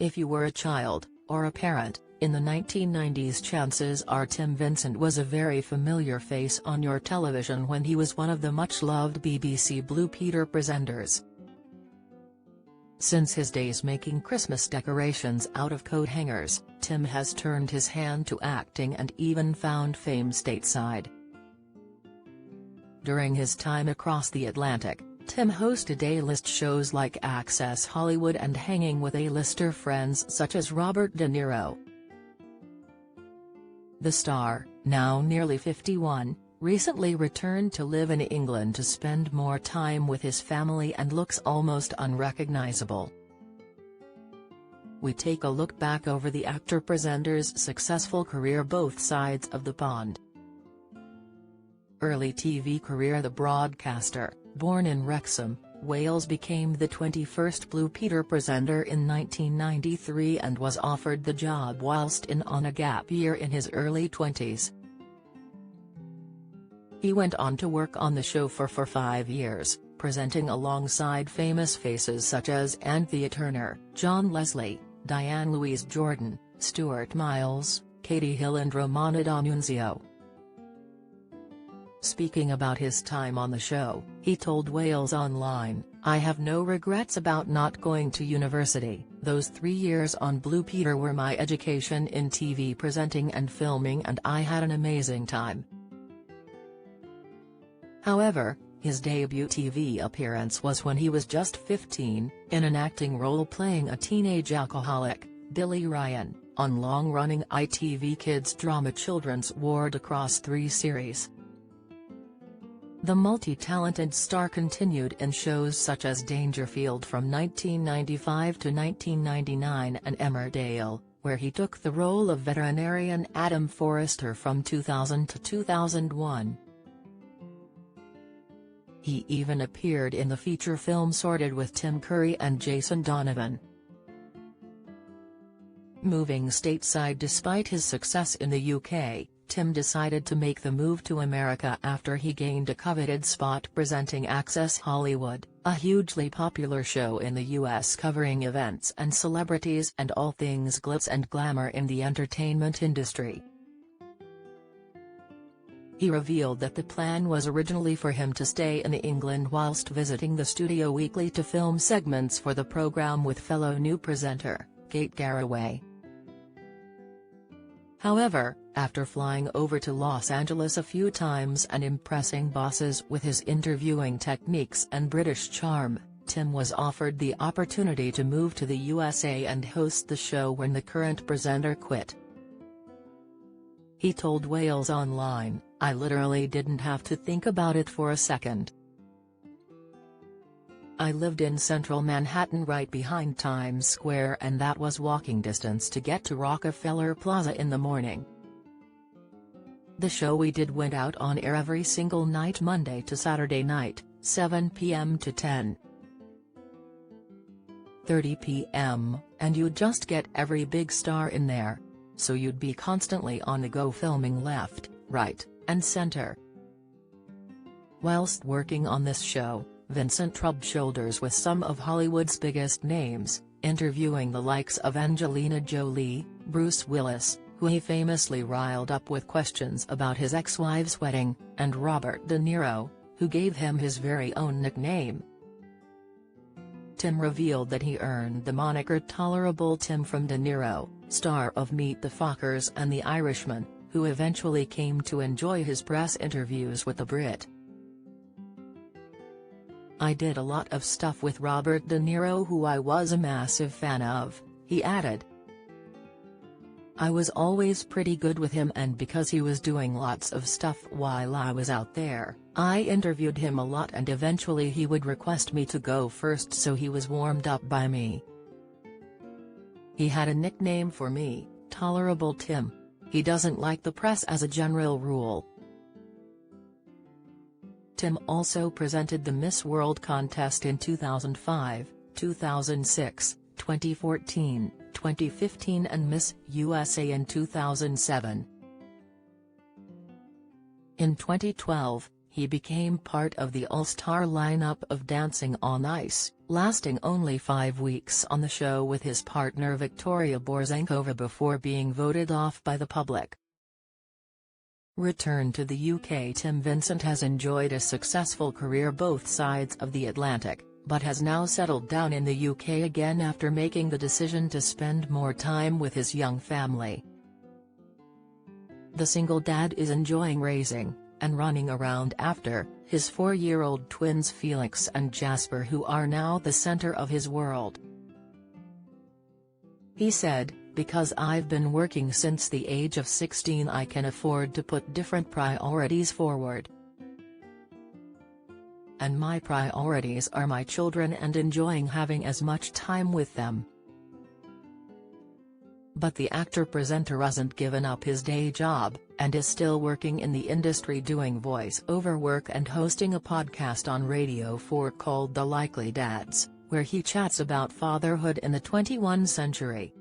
If you were a child, or a parent, in the 1990s, chances are Tim Vincent was a very familiar face on your television when he was one of the much-loved BBC Blue Peter presenters. Since his days making Christmas decorations out of coat hangers, Tim has turned his hand to acting and even found fame stateside. During his time across the Atlantic, Tim hosted A-list shows like Access Hollywood and hanging with A-lister friends such as Robert De Niro. The star, now nearly 51, recently returned to live in England to spend more time with his family and looks almost unrecognizable. We take a look back over the actor-presenter's successful career, both sides of the pond. Early TV career. The broadcaster, born in Wrexham, Wales, became the 21st Blue Peter presenter in 1993 and was offered the job whilst on a gap year in his early 20s. He went on to work on the show for 5 years, presenting alongside famous faces such as Anthea Turner, John Leslie, Diane Louise Jordan, Stuart Miles, Katie Hill and Romana D'Annunzio. Speaking about his time on the show, he told Wales Online, "I have no regrets about not going to university. Those 3 years on Blue Peter were my education in TV presenting and filming, and I had an amazing time." However, his debut TV appearance was when he was just 15, in an acting role playing a teenage alcoholic, Billy Ryan, on long-running ITV kids drama Children's Ward across 3 series. The multi-talented star continued in shows such as Dangerfield from 1995 to 1999 and Emmerdale, where he took the role of veterinarian Adam Forrester from 2000 to 2001. He even appeared in the feature film Sorted with Tim Curry and Jason Donovan. Moving stateside. Despite his success in the UK, Tim decided to make the move to America after he gained a coveted spot presenting Access Hollywood, a hugely popular show in the US covering events and celebrities and all things glitz and glamour in the entertainment industry. He revealed that the plan was originally for him to stay in England whilst visiting the studio weekly to film segments for the program with fellow new presenter, Kate Garraway. However, after flying over to Los Angeles a few times and impressing bosses with his interviewing techniques and British charm, Tim was offered the opportunity to move to the USA and host the show when the current presenter quit. He told Wales Online, "I literally didn't have to think about it for a second. I lived in central Manhattan right behind Times Square, and that was walking distance to get to Rockefeller Plaza in the morning. The show we did went out on air every single night Monday to Saturday night, 7 p.m. to 10:30 p.m., and you'd just get every big star in there. So you'd be constantly on the go filming left, right, and center." Whilst working on this show, Vincent rubbed shoulders with some of Hollywood's biggest names, interviewing the likes of Angelina Jolie, Bruce Willis, who he famously riled up with questions about his ex-wife's wedding, and Robert De Niro, who gave him his very own nickname. Tim revealed that he earned the moniker Tolerable Tim from De Niro, star of Meet the Fockers and The Irishman, who eventually came to enjoy his press interviews with the Brit. "I did a lot of stuff with Robert De Niro, who I was a massive fan of," he added. "I was always pretty good with him, and because he was doing lots of stuff while I was out there, I interviewed him a lot, and eventually he would request me to go first, so he was warmed up by me. He had a nickname for me, Tolerable Tim. He doesn't like the press as a general rule." Tim also presented the Miss World contest in 2005, 2006, 2014, 2015 and Miss USA in 2007. In 2012, he became part of the all-star lineup of Dancing on Ice, lasting only 5 weeks on the show with his partner Victoria Borzenkova before being voted off by the public. Returned to the UK. Tim Vincent has enjoyed a successful career both sides of the Atlantic, but has now settled down in the UK again after making the decision to spend more time with his young family. The single dad is enjoying raising, and running around after, his 4-year-old twins Felix and Jasper, who are now the center of his world. He said, "Because I've been working since the age of 16, I can afford to put different priorities forward. And my priorities are my children and enjoying having as much time with them." But the actor-presenter hasn't given up his day job, and is still working in the industry doing voice-over work and hosting a podcast on Radio 4 called The Likely Dads, where he chats about fatherhood in the 21st century.